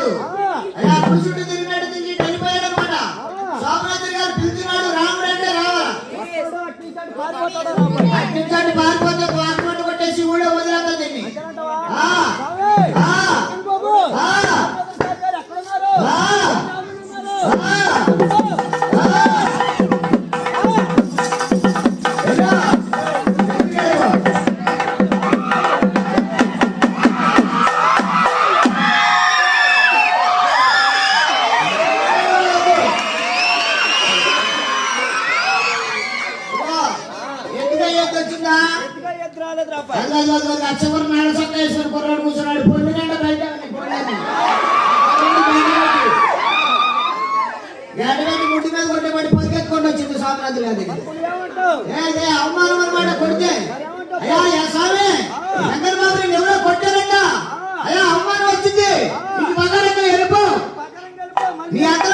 తిరిగినాడు. అలా పురుషుడు తిరిగినాడు, తిరిగి వెళ్ళిపోయాడు అనమాట. సోమనాథుడు గారు పిలిచినాడు, రాముడు అంటే రావాలా. అట్టించాడు పారిపోతే వాక్మంట కొట్టేసి ఊళ్ళో వదిలేదా దీన్ని. చివరి నాడు సక్కేశ్వర కుర్రాడు కూర్చున్నాడు. పొండి నిండా బయట గడ్డగడ్డి ముట్టి మీద కొట్టబడి పొదికెత్తుకొని వచ్చింది సోమనాథుడు గారి దగ్గర. అవమానం అనమాట కొడితే. అయ్యా స్వామి శంకర్ బాబు ఎవరో కొట్టారంట. అయ్యా అవమానం వచ్చింది, ఇది పక్కన వెళ్ళిపో, మీ అక్కడ